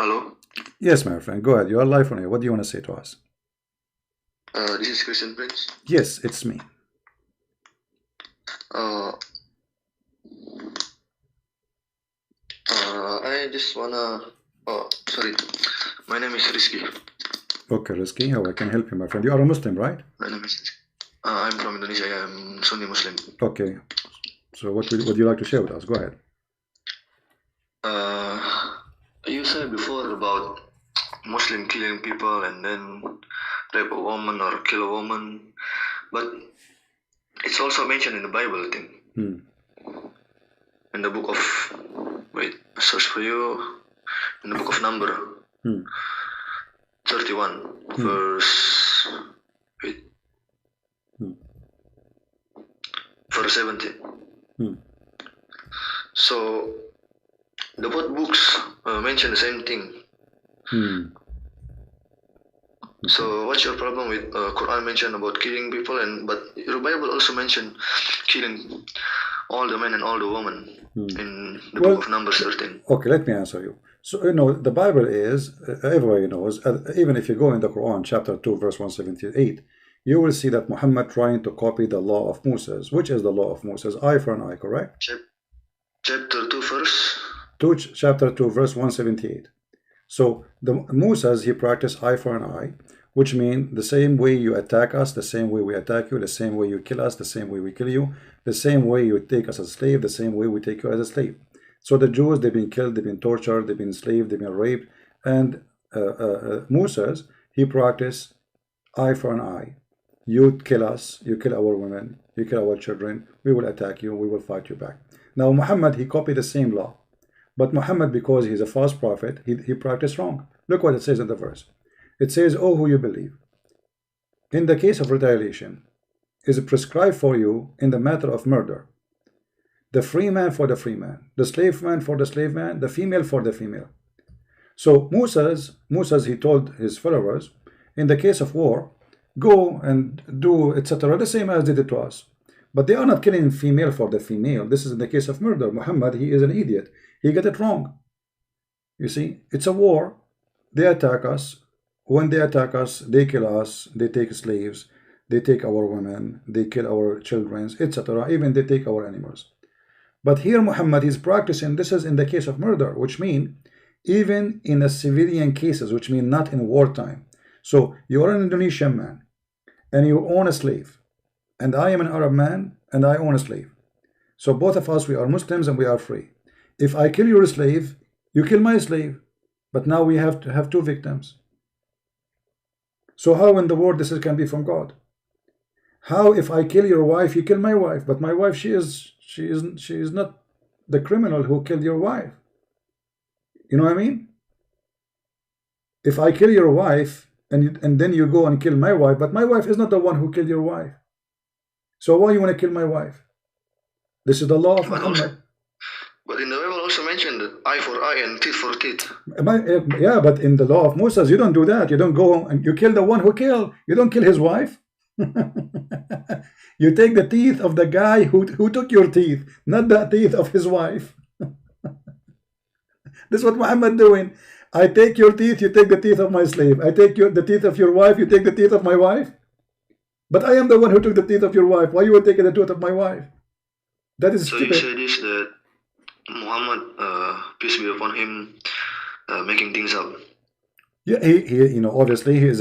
Hello. Yes, my friend, go ahead. You are live on here. What do you want to say to us? This is Christian Prince. Yes, it's me. I just wanna. Oh, sorry. My name is Rizky. Okay, Rizky, how I can help you, my friend? You are a Muslim, right? My name is Rizky. I'm from Indonesia. I am Sunni Muslim. Okay. So what would you like to share with us? Go ahead. You said before about Muslim killing people and then rape a woman or kill a woman, but it's also mentioned in the Bible, I think. In the book of, wait, I search for you. In the book of Number, 31, verse, wait, verse 17. So the both books mention the same thing. So what's your problem with Quran mention about killing people, but your Bible also mentioned killing all the men and all the women in the book of Numbers 13. Okay, let me answer you. So, the Bible is, everybody knows, even if you go in the Quran, chapter 2, verse 178, you will see that Muhammad trying to copy the law of Moses. Which is the law of Moses? Eye for an eye, correct? Chapter 2, verse? Chapter 2, verse 178. So, Moses, he practiced eye for an eye, which means the same way you attack us, the same way we attack you, the same way you kill us, the same way we kill you, the same way you take us as a slave, the same way we take you as a slave. So the Jews, they've been killed, they've been tortured, they've been enslaved, they've been raped, and Moses, he practiced eye for an eye. You kill us, you kill our women, you kill our children, we will attack you, we will fight you back. Now Muhammad, he copied the same law. But Muhammad, because he's a false prophet, he practiced wrong. Look what it says in the verse. It says, "Oh, who you believe, in the case of retaliation, is prescribed for you in the matter of murder. The free man for the free man, the slave man for the slave man, the female for the female." So Moses, he told his followers, in the case of war, go and do etc. the same as they did to us. But they are not killing female for the female. This is in the case of murder. Muhammad, he is an idiot. He got it wrong. You see, it's a war. They attack us. When they attack us, they kill us. They take slaves. They take our women. They kill our children, etc. Even they take our animals. But here Muhammad is practicing, this is in the case of murder, which means even in a civilian cases, which mean not in wartime. So you are an Indonesian man and you own a slave, and I am an Arab man and I own a slave. So both of us, we are Muslims and we are free. If I kill your slave, you kill my slave, but now we have to have two victims. So how in the world this can be from God? How if I kill your wife, you kill my wife, but my wife, she is not the criminal who killed your wife. You know what I mean? If I kill your wife and then you go and kill my wife, but my wife is not the one who killed your wife. So why you want to kill my wife? This is the law of Muhammad. But in the Bible also mentioned that eye for eye and teeth for teeth. Yeah, but in the law of Moses, you don't do that. You don't go and you kill the one who killed. You don't kill his wife. You take the teeth of the guy who took your teeth, not the teeth of his wife. This is what Muhammad doing. I take your teeth, you take the teeth of my slave. I take the teeth of your wife, you take the teeth of my wife. But I am the one who took the teeth of your wife. Why you would take the tooth of my wife? That is so stupid. You say this, that Muhammad, peace be upon him, making things up. Yeah, he obviously he's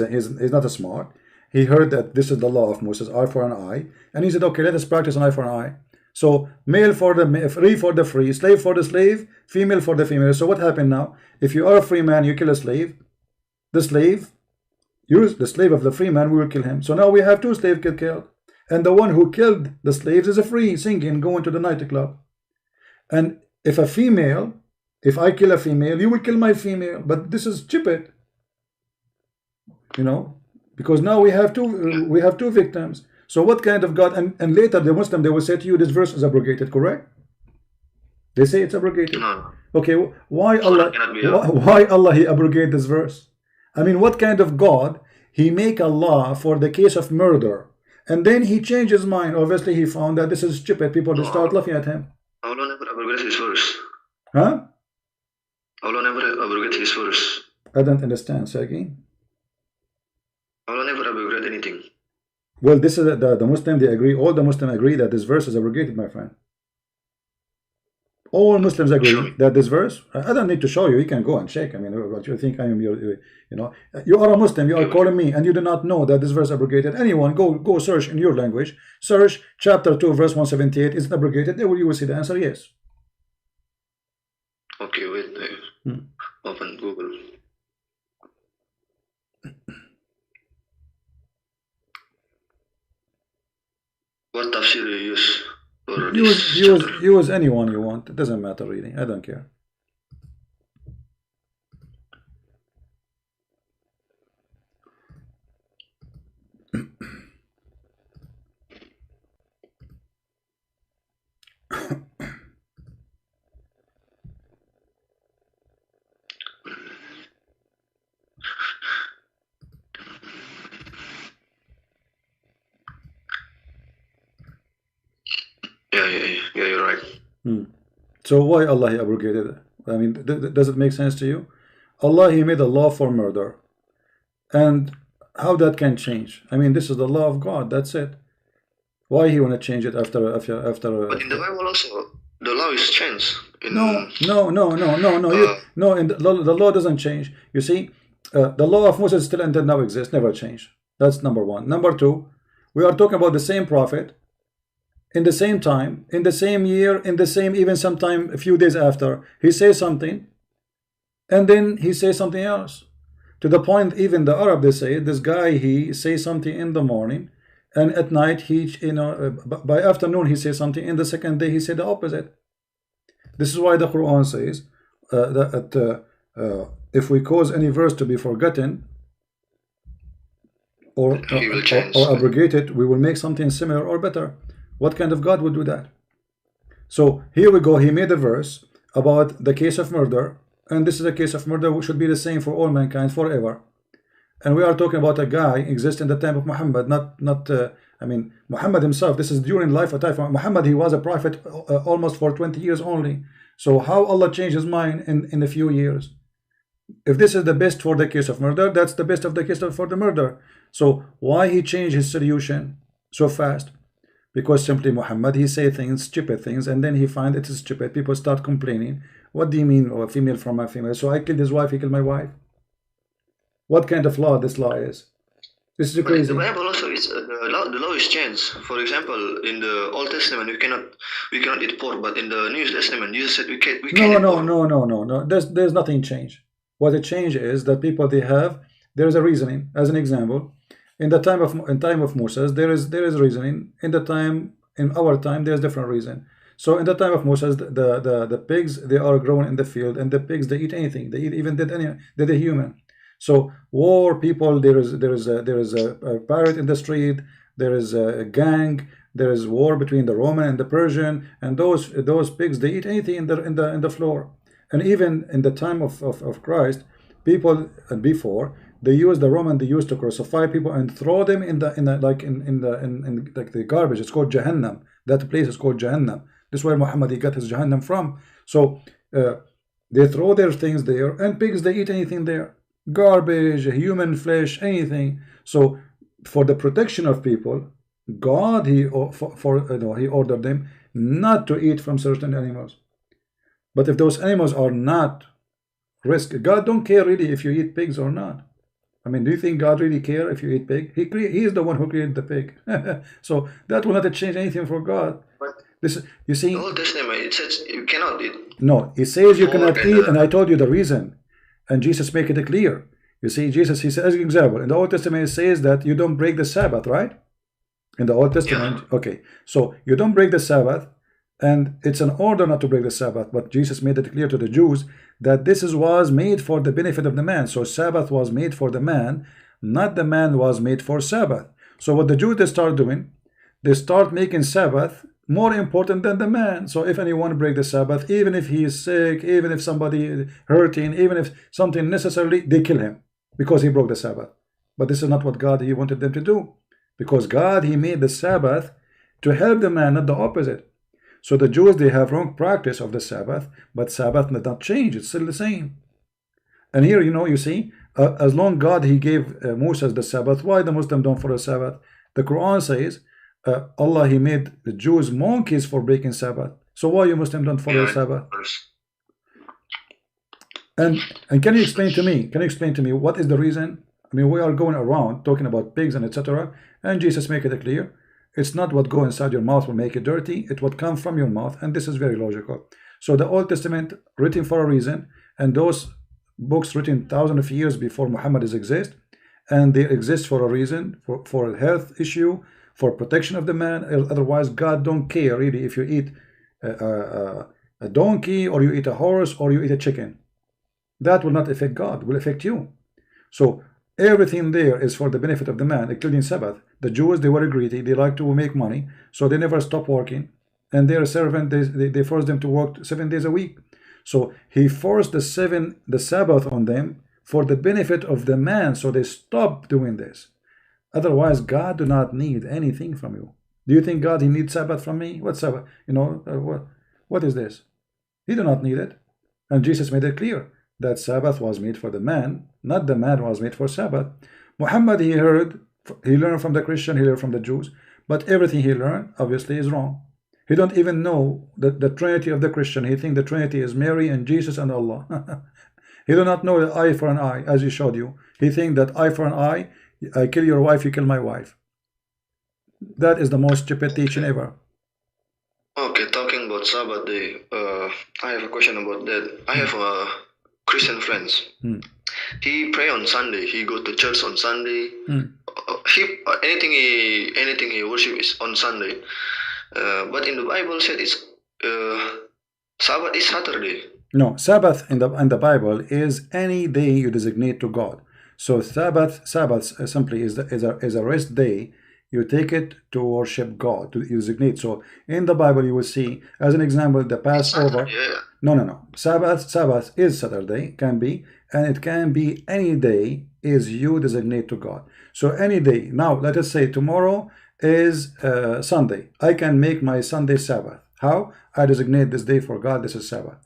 not a smart. He heard that this is the law of Moses, eye for an eye, and he said, okay, let us practice an eye for an eye. So male for the free for the free, slave for the slave, female for the female. So what happened now? If you are a free man, you kill a slave. The slave, the slave of the free man, we will kill him. So now we have two slaves killed, and the one who killed the slaves is a free, singing, going to the nightclub. And if I kill a female, you will kill my female. But this is stupid, because now we have two victims. So what kind of God? And later the Muslim, they will say to you, this verse is abrogated, correct? They say it's abrogated. No. Okay, why Allah he abrogate this verse? I mean, what kind of God? He make a law for the case of murder, and then he changed his mind. Obviously he found that this is stupid. People start laughing at him. Allah never abrogated this verse. Huh? Allah never abrogate his verse. I don't understand. Say again. Allah never abrogate anything. Well, this is the Muslim, they agree, all the Muslims agree that this verse is abrogated, my friend. All Muslims agree that this verse, I don't need to show you, you can go and check. I mean, what you think I am, you know, you are a Muslim, you are calling me, and you do not know that this verse abrogated. Anyone, go search in your language, search chapter 2, verse 178, is it abrogated? You will see the answer, yes. Okay, wait, open Google. What tafsir you use? Use anyone you want. It doesn't matter really. I don't care. Yeah, you're right. So why Allah he abrogated it? I mean, does it make sense to you? Allah he made a law for murder, and how that can change? I mean, this is the law of God. That's it. Why he want to change it after? But in the Bible also, the law is changed. No. In the law doesn't change. You see, the law of Moses still until now exists, never changed. That's number one. Number two, we are talking about the same prophet, in the same time, in the same year, in the same, even sometime a few days after, he says something, and then he says something else. To the point, even the Arab, they say, this guy, he says something in the morning, and at night, he, by afternoon, he says something, and the second day, he said the opposite. This is why the Quran says that if we cause any verse to be forgotten or abrogated, we will make something similar or better. What kind of God would do that? So here we go. He made a verse about the case of murder, and this is a case of murder which should be the same for all mankind forever. And we are talking about a guy exists in the time of Muhammad, I mean, Muhammad himself. This is during life of Muhammad. He was a prophet almost for 20 years only. So how Allah changed his mind in a few years? If this is the best for the case of murder, that's the best of the case for the murder. So why he changed his solution so fast? Because simply Muhammad, he say things, stupid things, and then he find it is stupid. People start complaining. What do you mean, a female from a female? So I killed his wife, he killed my wife. What kind of law this law is? This is crazy. The Bible also is the law is changed. For example, in the Old Testament, we cannot eat pork, but in the New Testament, Jesus said we can. No. There's nothing changed. What it changed is that people there is a reasoning. As an example, in time of Moses, there is reasoning. In our time, there's different reason. So in the time of Moses, the pigs, they are grown in the field, and the pigs, they eat anything. They eat even dead human. So war people, there is a pirate in the street, there is a gang, there is war between the Roman and the Persian, and those pigs, they eat anything in the floor. And even in the time of Christ, people before, they used to crucify people and throw them in the garbage. It's called Jahannam. That place is called Jahannam. This is where Muhammad he got his Jahannam from. So they throw their things there, and pigs, they eat anything there. Garbage, human flesh, anything. So for the protection of people, God he ordered them not to eat from certain animals. But if those animals are not risk, God don't care really if you eat pigs or not. I mean, do you think God really care if you eat pig? He is the one who created the pig. So that will not change anything for God. But this, you see, the Old Testament, it says you cannot eat. No, it says you cannot eat, and I told you the reason. And Jesus make it clear. You see, Jesus, he says, as an example, in the Old Testament, it says that you don't break the Sabbath, right? In the Old Testament, yeah. Okay. So you don't break the Sabbath, and it's an order not to break the Sabbath. But Jesus made it clear to the Jews that this was made for the benefit of the man. So Sabbath was made for the man, not the man was made for Sabbath. So what the Jews, they start doing, they start making Sabbath more important than the man. So if anyone break the Sabbath, even if he is sick, even if somebody is hurting, even if something necessarily, they kill him because he broke the Sabbath. But this is not what God he wanted them to do, because God he made the Sabbath to help the man, not the opposite. So the Jews, they have wrong practice of the Sabbath, but Sabbath did not change. It's still the same. And here, you know, you see, as long God, he gave Moses the Sabbath, why the Muslim don't follow Sabbath? The Quran says, Allah, he made the Jews monkeys for breaking Sabbath. So why you Muslim don't follow Sabbath? And can you explain to me? Can you explain to me what is the reason? I mean, we are going around talking about pigs and etc. And Jesus make it clear. It's not what go inside your mouth will make it dirty. It's what comes from your mouth, and this is very logical. So the Old Testament written for a reason, and those books written thousands of years before Muhammad exist, and they exist for a reason, for a health issue, for protection of the man. Otherwise, God don't care really if you eat a donkey or you eat a horse or you eat a chicken. That will not affect God, will affect you. So everything there is for the benefit of the man, including Sabbath. The Jews, they were greedy, they like to make money, so they never stop working. And their servant, they forced them to work 7 days a week. So he forced the Sabbath on them for the benefit of the man, so they stopped doing this. Otherwise, God do not need anything from you. Do you think God, he needs Sabbath from me? What Sabbath? You know, what is this? He do not need it. And Jesus made it clear that Sabbath was made for the man, not the man was made for Sabbath. Muhammad, he learned from the Christian, he learned from the Jews, but everything he learned obviously is wrong. He don't even know the Trinity of the Christian. He think the Trinity is Mary and Jesus and Allah. He do not know the eye for an eye, as he showed you. He think that eye for an eye, I kill your wife, you kill my wife. That is the most stupid teaching ever. Okay, talking about Sabbath day, I have a question about that. I have Christian friends. He pray on Sunday. He go to church on Sunday. Anything he worship is on Sunday. But in the Bible said it's Sabbath is Saturday. No, Sabbath in the Bible is any day you designate to God. So Sabbath simply is a rest day. You take it to worship God, to designate. So in the Bible you will see, as an example, the Passover. No. Sabbath is Saturday, can be, and it can be any day is you designate to God. So any day. Now let us say tomorrow is Sunday. I can make my Sunday Sabbath. How? I designate this day for God. This is Sabbath.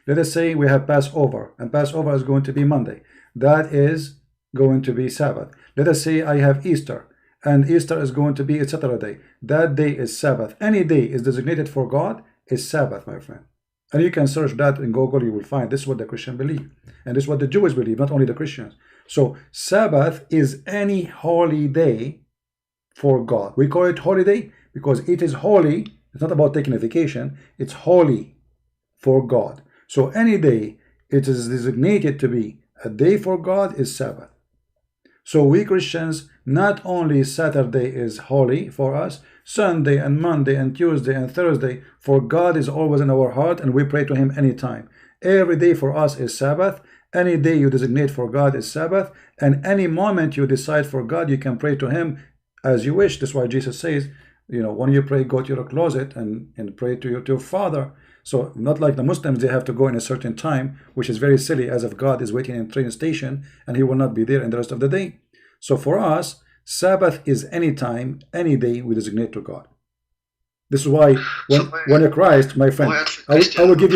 Let us say we have Passover, and Passover is going to be Monday. That is going to be Sabbath. Let us say I have Easter, and Easter is going to be a Saturday. That day is Sabbath. Any day is designated for God is Sabbath, my friend. And you can search that in Google. You will find this is what the Christian believe, and this is what the Jews believe, not only the Christians. So Sabbath is any holy day for God. We call it holiday because it is holy. It's not about taking a vacation. It's holy for God. So any day it is designated to be a day for God is Sabbath. So we Christians, not only Saturday is holy for us, Sunday and Monday and Tuesday and Thursday, for God is always in our heart and we pray to him anytime. Every day for us is Sabbath. Any day you designate for God is Sabbath, and any moment you decide for God, you can pray to him as you wish. That's why Jesus says, you know, when you pray, go to your closet and pray to your Father. So not like the Muslims, they have to go in a certain time, which is very silly, as if God is waiting in a train station and he will not be there in the rest of the day. So for us, Sabbath is any time, any day we designate to God. This is why when a Christ, my friend, I will give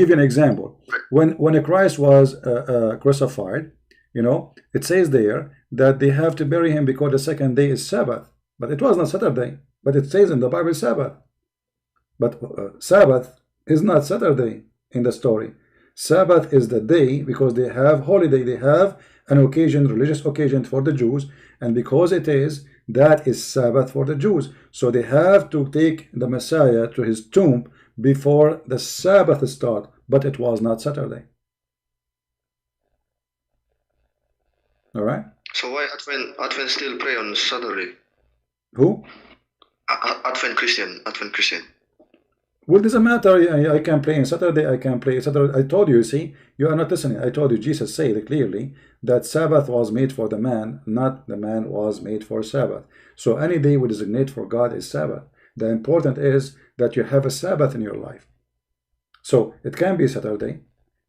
you an example. When a Christ was crucified, you know, it says there that they have to bury him because the second day is Sabbath. But it was not Saturday, but it says in the Bible Sabbath. But Sabbath is not Saturday in the story. Sabbath is the day because they have holiday, they have an occasion, religious occasion for the Jews, and because it is, that is Sabbath for the Jews. So they have to take the Messiah to his tomb before the Sabbath start, but it was not Saturday. All right? So why Advent still pray on Saturday? Who? Advent Christian. Well, it doesn't matter. I can play on Saturday. I can play Saturday. I told you, you see, you are not listening. I told you, Jesus said clearly that Sabbath was made for the man, not the man was made for Sabbath. So any day we designate for God is Sabbath. The important is that you have a Sabbath in your life. So it can be Saturday.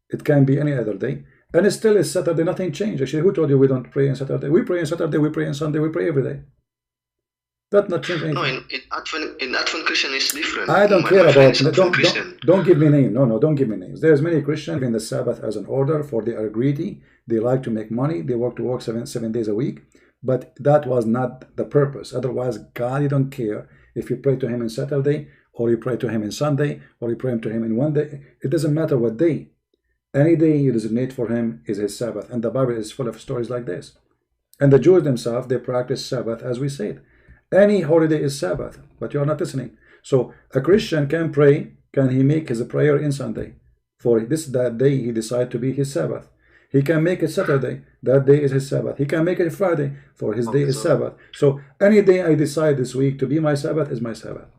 It can be any other day. And it still is Saturday. Nothing changed. Actually, who told you we don't pray on Saturday? We pray on Saturday. We pray on Sunday. We pray every day. That not change No, anything. in Advent Christian is different. I don't care my friend about. is Advent Christian. Don't give me name. No, don't give me names. There's many Christians in the Sabbath as an order, for they are greedy. They like to make money. They work to work 7 days a week. But that was not the purpose. Otherwise, God, you don't care if you pray to Him on Saturday, or you pray to Him on Sunday, or you pray to Him in one day. It doesn't matter what day. Any day you designate for Him is His Sabbath. And the Bible is full of stories like this. And the Jews themselves, they practice Sabbath, as we said. Any holiday is Sabbath, but you are not listening. So a Christian can pray. Can he make his prayer in Sunday? For this that day he decide to be his Sabbath. He can make it Saturday. That day is his Sabbath. He can make it Friday, for his day is Sabbath. So any day I decide this week to be my Sabbath is my Sabbath.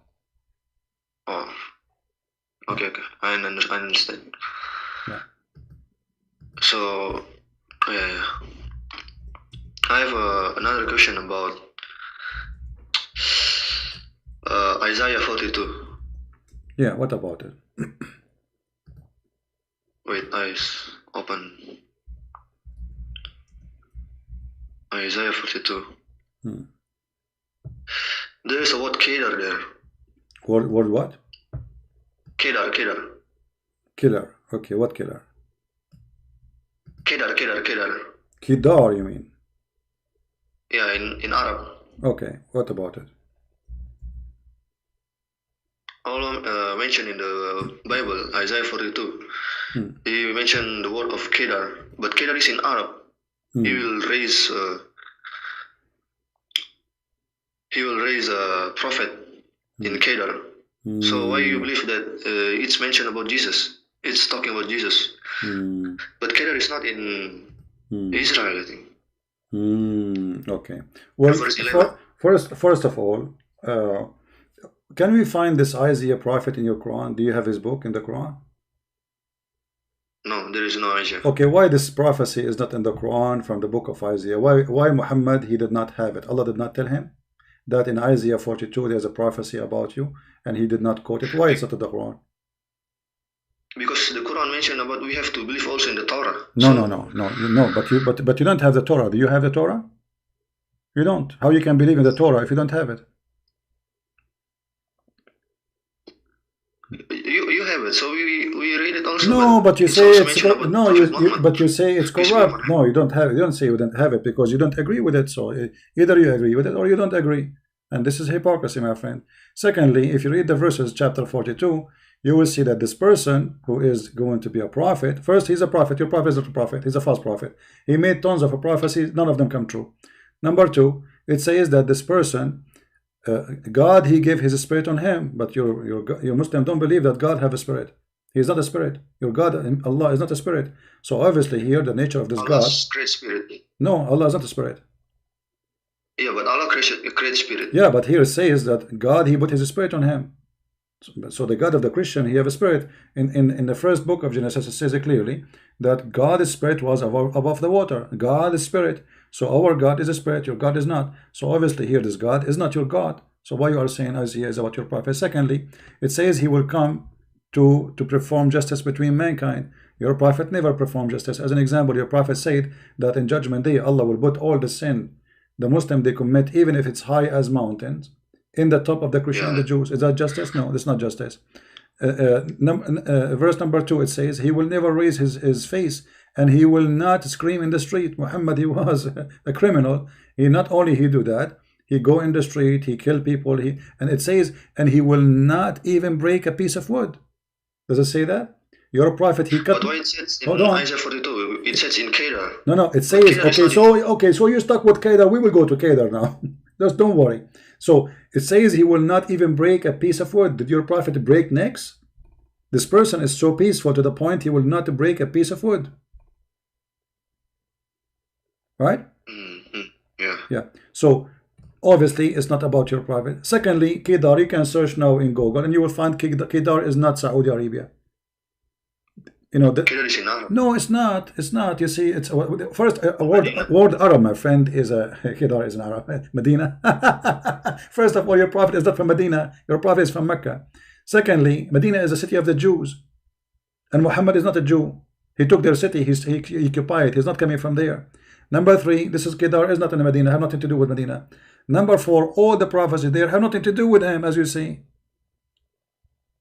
Oh, okay. I understand. Yeah. So, I have another question about Isaiah 42. Yeah, what about it? Wait, eyes open. Isaiah 42. There is a word Kedar there. Word what? Kedar. Killer. Okay, what killer? Kedar. Kedar, you mean? Yeah, in Arab. Okay, what about it? All mentioned in the Bible, Isaiah 42. He mentioned the word of Kedar, but Kedar is in Arab. He will raise a prophet in Kedar. So why you believe that it's mentioned about Jesus? It's talking about Jesus. But Kedar is not in Israel, I think. Okay. Well, first of all, can we find this Isaiah prophet in your Quran? Do you have his book in the Quran? No, there is no Isaiah. Okay, why this prophecy is not in the Quran from the book of Isaiah? Why Muhammad, he did not have it? Allah did not tell him that in Isaiah 42 there's a prophecy about you, and he did not quote it. Why is it in the Quran? Because the Quran mentioned about we have to believe also in the Torah. No. But you don't have the Torah. Do you have the Torah? You don't. How you can believe in the Torah if you don't have it? You have it, so we read it also. No, but you say it's but you say it's corrupt. No, you don't have it. You don't say you don't have it because you don't agree with it. So either you agree with it or you don't agree, and this is hypocrisy, my friend. Secondly, if you read the verses, chapter 42, you will see that this person who is going to be a prophet, first he's a prophet. Your prophet is not a prophet. He's a false prophet. He made tons of prophecies. None of them come true. Number two, it says that this person, God, he gave his spirit on him, but your Muslim don't believe that God have a spirit. He is not a spirit. Your God, Allah, is not a spirit. So obviously here the nature of this God. Great spirit. No, Allah is not a spirit. Yeah, but Allah creates a great spirit. Yeah, but here it says that God, he put his spirit on him. So the God of the Christian, he have a spirit. In the first book of Genesis, it says it clearly that God's spirit was above the water. God is spirit. So our God is a spirit, your God is not. So obviously here this God is not your God. So why you are saying Isaiah is about your prophet? Secondly, it says he will come to perform justice between mankind. Your prophet never performed justice. As an example, your prophet said that in judgment day Allah will put all the sin the Muslim they commit, even if it's high as mountains, in the top of the Christian and the Jews. Is that justice? No, that's not justice. Verse number 2, it says he will never raise his face, and he will not scream in the street. Muhammad, he was a criminal. He not only he do that, he go in the street, he kill people, and it says, and he will not even break a piece of wood. Does it say that? Your prophet, he cut. But why it says in Isaiah 42? It says in Kedar. No, it says, okay, so you're stuck with Kedar. We will go to Kedar now. Just don't worry. So it says he will not even break a piece of wood. Did your prophet break necks? This person is so peaceful to the point he will not break a piece of wood. Right? Yeah. So obviously it's not about your prophet. Secondly, Kedar, you can search now in Google and you will find Kedar is not Saudi Arabia. You know, Kedar is in Arab. No, it's not. It's not. You see, it's first word Arab, my friend, is a Kedar is an Arab. Medina. First of all, your prophet is not from Medina. Your prophet is from Mecca. Secondly, Medina is a city of the Jews, and Muhammad is not a Jew. He took their city. He occupied. He's not coming from there. Number 3, this is Kedar is not in Medina. Have nothing to do with Medina. Number 4, all the prophecies there have nothing to do with him, as you see.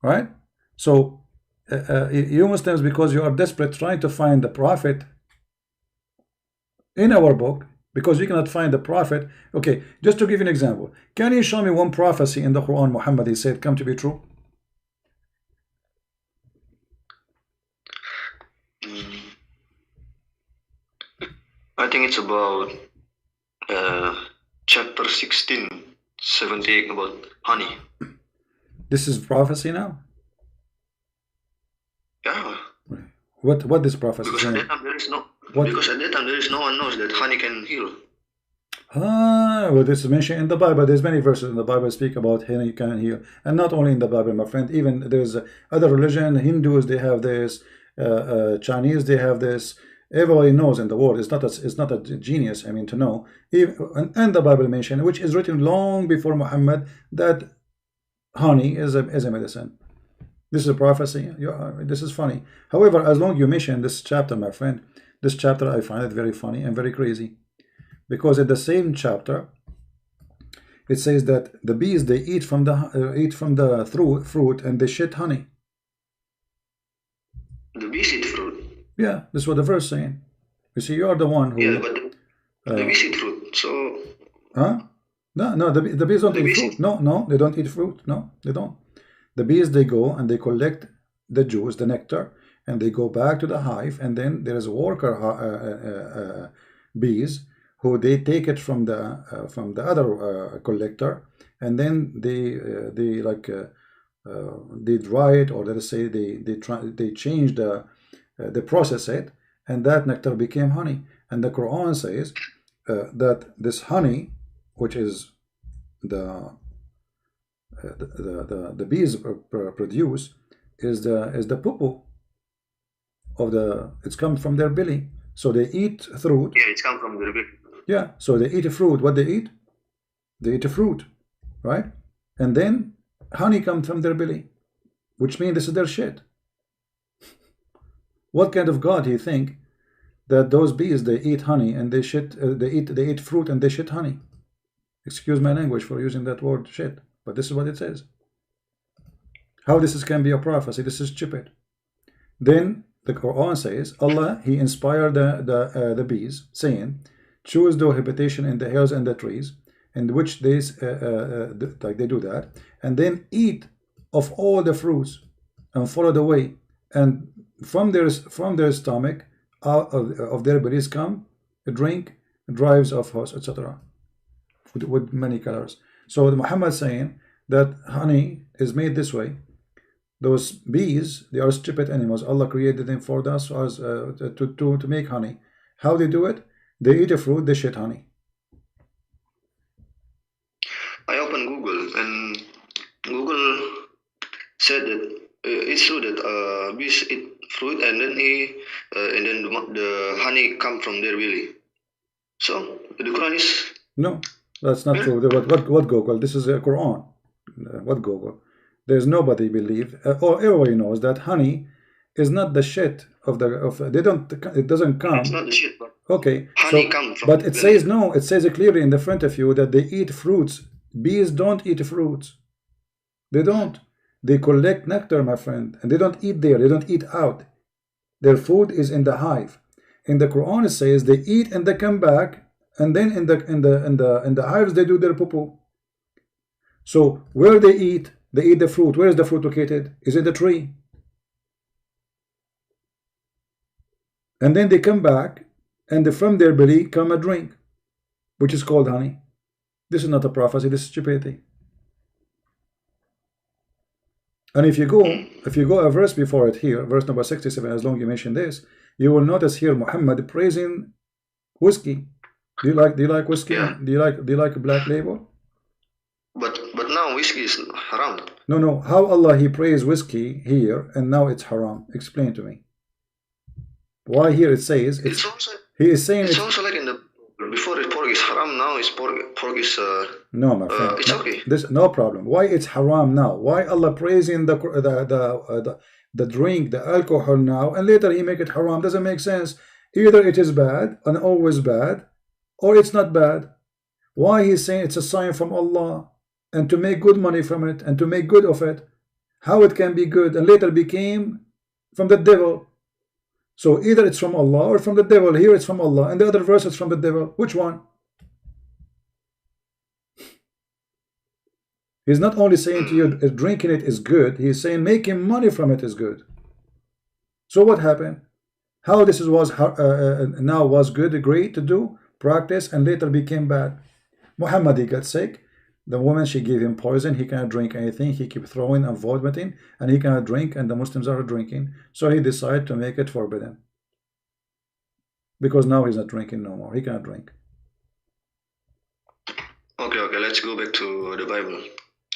Right? So you Muslims, because you are desperate trying to find the prophet in our book, because we cannot find the prophet. Okay, just to give you an example, can you show me one prophecy in the Quran Muhammad he said come to be true? I think it's about chapter 16, 78, about honey. This is prophecy now? Yeah. What this prophecy? Because at that time there is no. Because at that time there is no one knows that honey can heal. Well, this is mentioned in the Bible. There's many verses in the Bible speak about honey can heal, and not only in the Bible, my friend. Even there's other religion. Hindus, they have this. Chinese, they have this. Everybody knows in the world. It's not a genius. I mean, to know. Even, and the Bible mentioned, which is written long before Muhammad, that honey is a medicine. This is a prophecy. This is funny. However, as long as you mention this chapter, my friend, this chapter I find it very funny and very crazy, because in the same chapter it says that the bees, they eat from the fruit and they shit honey. The bees eat fruit. Yeah, this is what the verse saying. You see, you are the one who. Yeah, but the bees eat fruit. So. Huh? No, the bees don't eat fruit. No, they don't eat fruit. No, they don't. The bees, they go and they collect the juice, the nectar, and they go back to the hive, and then there is worker bees who they take it from the other collector, and then they dry it, or let's say they change they process it, and that nectar became honey. And the Quran says that this honey, which is the bees produce, is the poo of it's come from their belly. So they eat fruit. Yeah, it's come from their belly. Yeah, so they eat a fruit. What they eat? They eat a fruit, right? And then honey comes from their belly, which means this is their shit. What kind of God do you think that those bees, they eat honey and they shit? They eat fruit and they shit honey. Excuse my language for using that word shit, but this is what it says. How this can be a prophecy? This is stupid. Then the Quran says Allah, He inspired the bees, saying, choose the habitation in the hills and the trees, in which they like they do that, and then eat of all the fruits and follow the way, and from their stomach, out of their bellies come a drink, drives of horse, etc. with many colors. So Muhammad saying that honey is made this way. Those bees, they are stupid animals. Allah created them for us as to make honey. How they do it? They eat a fruit, they shit honey. I opened Google, and Google said that it's true that bees eat fruit, and then the honey come from their belly. So the Quran is no, that's not true. What Google? This is a Quran. What Google? There's nobody believe, or everybody knows that honey is not the shit of they don't. It doesn't come. It's not the shit. But okay, honey comes from. But it says no. It says it clearly in the front of you that they eat fruits. Bees don't eat fruits. They don't. They collect nectar, my friend, and they don't eat there. They don't eat out. Their food is in the hive. In the Quran, it says they eat and they come back, and then in the hives they do their poo-poo. So where they eat the fruit. Where is the fruit located? Is it the tree? And then they come back, and from their belly come a drink, which is called honey. This is not a prophecy. This is stupidity. And if you go a verse before it here, verse number 67, as long as you mention this, you will notice here Muhammad praising whiskey. Do you like whiskey? Yeah. Do you like Black Label? But now whiskey is haram. No. How Allah He praised whiskey here and now it's haram? Explain to me. Why here it says it's also, He is saying it's also like in the before pork is haram, now is pork is no, my friend. it's okay. This no problem. Why it's haram now? Why Allah praising the drink, the alcohol now, and later He make it haram? Doesn't make sense. Either it is bad and always bad, or it's not bad. Why he's saying it's a sign from Allah and to make good money from it and to make good of it? How it can be good and later became from the devil? So either it's from Allah or from the devil. Here it's from Allah and the other verse it's from the devil. Which one? He's not only saying to you drinking it is good, he's saying making money from it is good. So what happened? How this was now was good, great to do, practice, and later became bad. Muhammad, he got sick. The woman, she gave him poison. He cannot drink anything. He keep throwing and vomiting, and he cannot drink, and the Muslims are drinking. So he decided to make it forbidden. Because now he's not drinking no more. He cannot drink. Okay, let's go back to the Bible.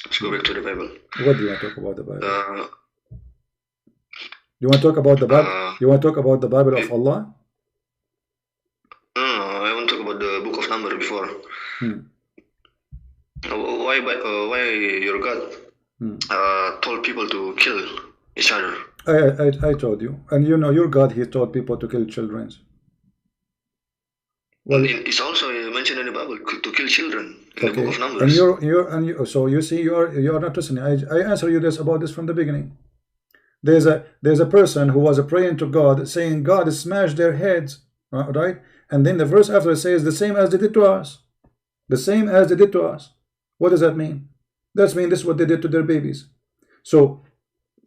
Let's go back to the Bible. What do you want to talk about the Bible? You want to talk about the Bible? You want to talk about the Bible of Allah? No, I want to talk about the book of Numbers before. Why your God told people to kill each other? I told you. And you know, your God, he told people to kill children. Well, it's also mentioned in the Bible to kill children in the book of Numbers. And so you see, you are not listening. I answer you about this from the beginning. There's a person who was praying to God, saying God smashed their heads, right? And then the verse after says the same as they did to us. The same as they did to us. What does that mean? That means this is what they did to their babies. So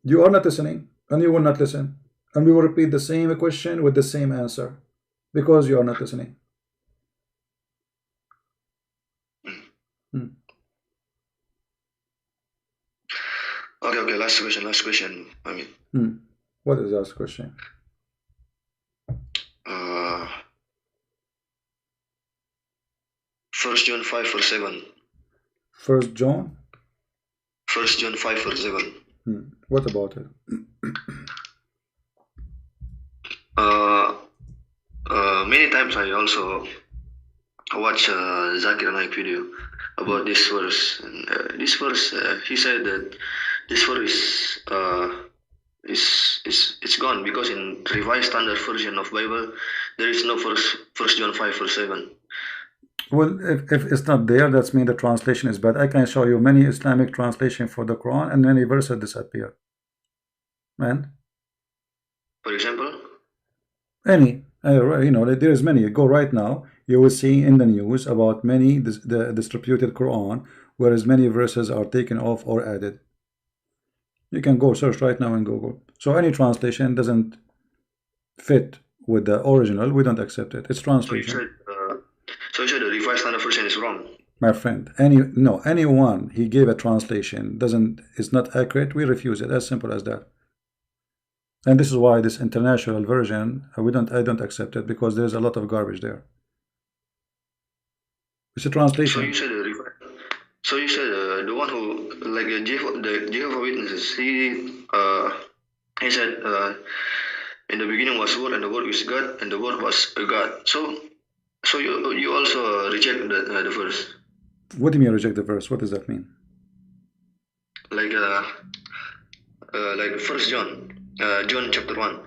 you are not listening, and you will not listen, and we will repeat the same question with the same answer because you are not listening. Okay, last question. I mean, what is the last question? 1 John 5 verse 7. 1 John? 1 John 5 verse 7. What about it? Many times I also watch Zakir Naik video about this verse. And, this verse, he said that this verse it's gone because in Revised Standard Version of Bible there is no First John 5 verse 7. Well, if it's not there, that means the translation is bad. I can show you many Islamic translation for the Quran and many verses disappear. Man. For example? Any. You know, there is many. Go right now. You will see in the news about many the distributed Quran, whereas many verses are taken off or added. You can go search right now in Google. So any translation doesn't fit with the original, we don't accept it. It's translation. So you said the Revised Standard Version is wrong. My friend, anyone he gave a translation is not accurate, we refuse it. As simple as that. And this is why this international version I don't accept it, because there's a lot of garbage there. It's a translation. So you said the one who, like the Jehovah Witnesses, he said in the beginning was Word, and the Word is God, and the Word was God. So you also reject the verse. What do you mean reject the verse? What does that mean? Like 1 John, John chapter 1.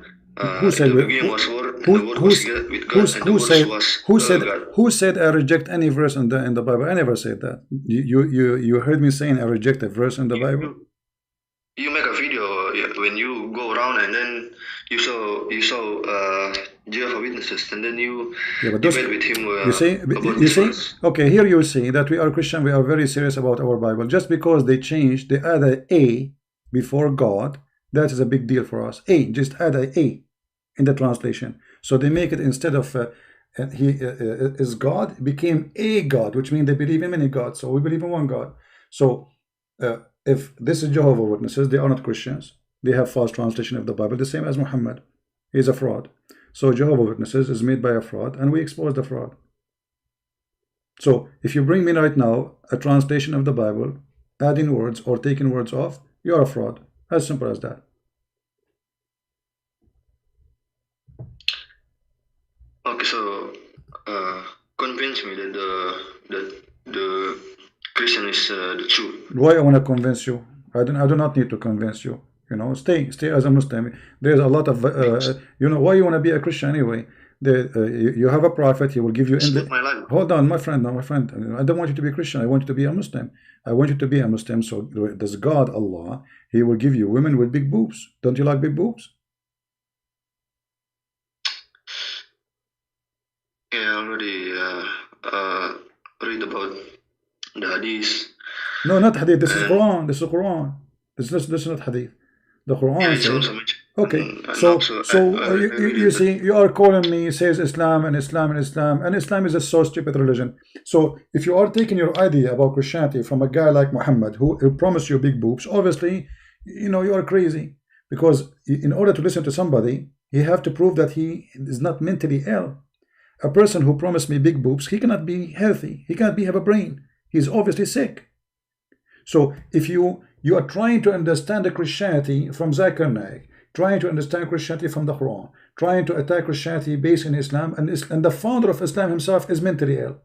Who said the beginning was Word, and the Word was with God, and the Word was God. Who said I reject any verse in the Bible? I never said that. You heard me saying I reject a verse in the Bible? You make a video when you go around and then you saw Jehovah Witnesses, and then you debate with him. You see? Okay, here you see that we are Christian. We are very serious about our Bible. Just because they add an A before God, that is a big deal for us. Just add an A in the translation. So they make it, instead of he is God, it became a God, which means they believe in many gods. So we believe in one God. So if this is Jehovah Witnesses, they are not Christians. They have false translation of the Bible, the same as Muhammad. He is a fraud. So Jehovah Witnesses is made by a fraud, and we expose the fraud. So if you bring me right now a translation of the Bible, adding words or taking words off, you are a fraud. As simple as that. Okay, so convince me that the Christian is the truth. Why I want to convince you? I do not need to convince you. You know, stay as a Muslim. There's a lot of why you want to be a Christian anyway. You have a prophet, he will give you. my life. Hold on, my friend, my friend. I don't want you to be a Christian. I want you to be a Muslim. I want you to be a Muslim. So does God, Allah, he will give you women with big boobs. Don't you like big boobs? Yeah, I already read about the hadith. No, not hadith. This is Quran. This is Quran. This is not hadith. The Quran says. Okay, so you see, you are calling me, says Islam and Islam and Islam, and Islam is a so stupid religion. So if you are taking your idea about Christianity from a guy like Muhammad who promised you big boobs, obviously, you know, you are crazy. Because in order to listen to somebody, you have to prove that he is not mentally ill. A person who promised me big boobs, he cannot be healthy. He cannot have a brain. He's obviously sick. So if you are trying to understand the Christianity from Zakir Naik, trying to understand Christianity from the Quran, trying to attack Christianity based in Islam, and the founder of Islam himself is mentally ill.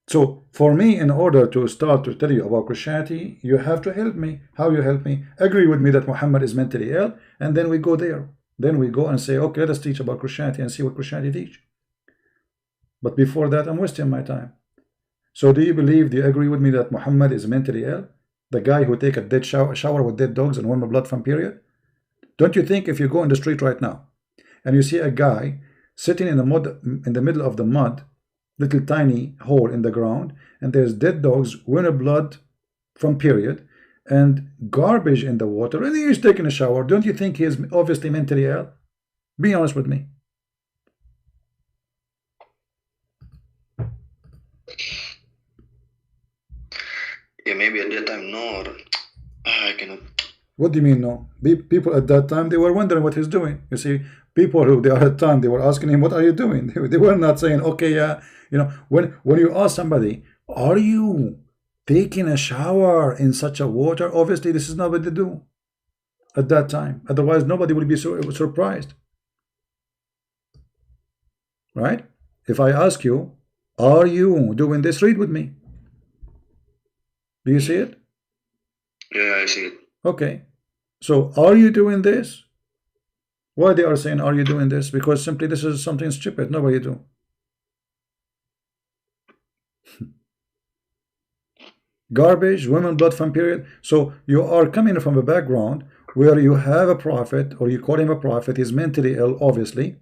So for me, in order to start to tell you about Christianity, you have to help me. How you help me? Agree with me that Muhammad is mentally ill, and then we go there. Then we go and say, okay, let us teach about Christianity and see what Christianity teach. But before that, I'm wasting my time. So do you agree with me that Muhammad is mentally ill? The guy who take a dead shower with dead dogs and warm blood from period? Don't you think if you go in the street right now and you see a guy sitting in the mud, in the middle of the mud, little tiny hole in the ground, and there's dead dogs, warm blood from period, and garbage in the water, and he's taking a shower, don't you think he is obviously mentally ill? Be honest with me. Yeah, maybe at that time, no, or I cannot. What do you mean, no? People at that time, they were wondering what he's doing. You see, people who they are at the time, they were asking him, what are you doing? They were not saying, okay, yeah. You know, when you ask somebody, are you taking a shower in such a water? Obviously, this is not what they do at that time. Otherwise, nobody would be surprised. Right? If I ask you, are you doing this? Read with me. Do you see it? Yeah, I see it. Okay. So, are you doing this? Why they are saying, are you doing this? Because simply this is something stupid. Nobody do. Garbage, women, blood from period. So, you are coming from a background where you have a prophet, or you call him a prophet. He's mentally ill, obviously.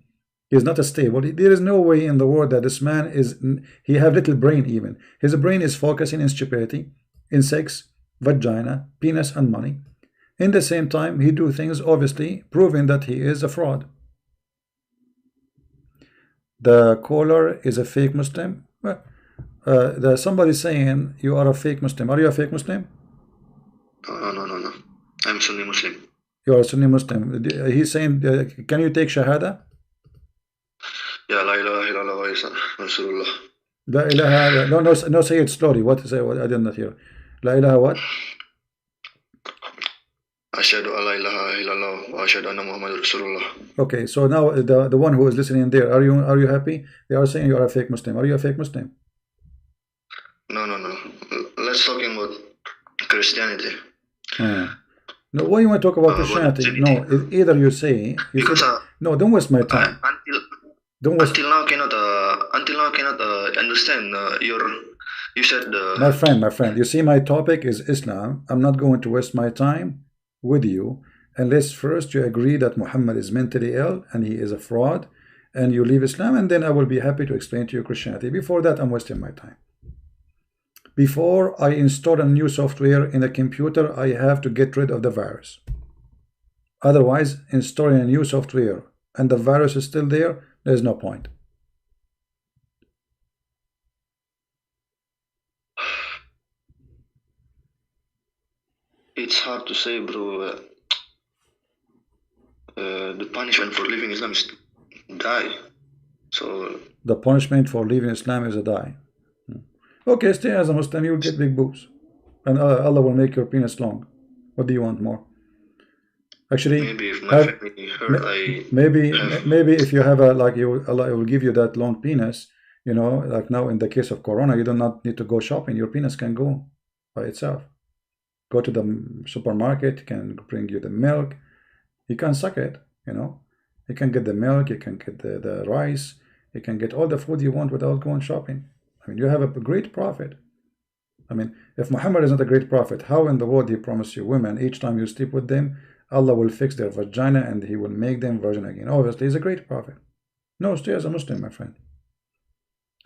He's not stable. There is no way in the world that this man is, he have little brain even. His brain is focusing in stupidity, in sex, vagina, penis, and money. In the same time, he do things, obviously, proving that he is a fraud. The caller is a fake Muslim. There's somebody saying you are a fake Muslim. Are you a fake Muslim? No. I'm Sunni Muslim. You are a Sunni Muslim. He's saying, can you take Shahada? Yeah, la ilaha illallah wa Rasulullah. La ilaha, no, say it slowly. What is it? I did not hear. La ilaha what? Ashhadu an la ilaha illallah wa ashhadu anna Muhammadur Rasulullah. Okay, so now the one who is listening there, are you happy? They are saying you are a fake Muslim. Are you a fake Muslim? No. Let's talk about Christianity. No, why you want to talk about Christianity? No, either you say no. Don't waste my time. Until now, cannot understand you said. My friend. You see, my topic is Islam. I'm not going to waste my time with you unless first you agree that Muhammad is mentally ill and he is a fraud, and you leave Islam, and then I will be happy to explain to you Christianity. Before that, I'm wasting my time. Before I install a new software in a computer, I have to get rid of the virus. Otherwise, installing a new software and the virus is still there, there's no point. It's hard to say, bro. The punishment for leaving Islam is die. So the punishment for leaving Islam is a die. Okay, stay as a Muslim, you will get big boobs, and Allah will make your penis long. What do you want more? Actually, maybe if my family heard, maybe if you have Allah will give you that long penis. You know, like now in the case of Corona, you do not need to go shopping. Your penis can go by itself. Go to the supermarket, can bring you the milk. You can suck it, you know, You can get the milk, you can get the rice, you can get all the food you want without going shopping. I mean, you have a great prophet. I mean, if Muhammad is not a great prophet, how in the world he promised you women each time you sleep with them, Allah will fix their vagina and he will make them virgin again? Obviously, he's a great prophet. No, stay as a Muslim, my friend.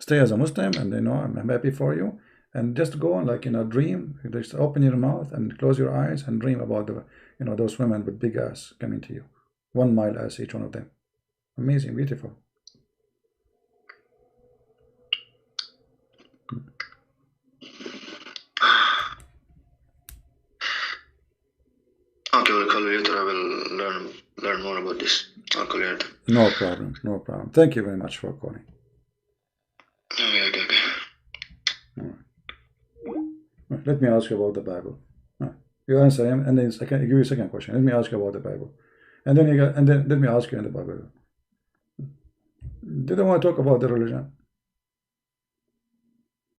Stay as a Muslim, and I'm happy for you. And just go on, like, dream. Just open your mouth and close your eyes and dream about those women with big ass coming to you. 1 mile ass, each one of them. Amazing, beautiful. Okay, we'll call you later. I will learn more about this. I'll call you later. No problem, no problem. Thank you very much for calling. Okay. All right. Let me ask you about the Bible. You answer him, and then I can give you a second question. Let me ask you about the Bible, and then let me ask you in the Bible. Didn't want to talk about the religion.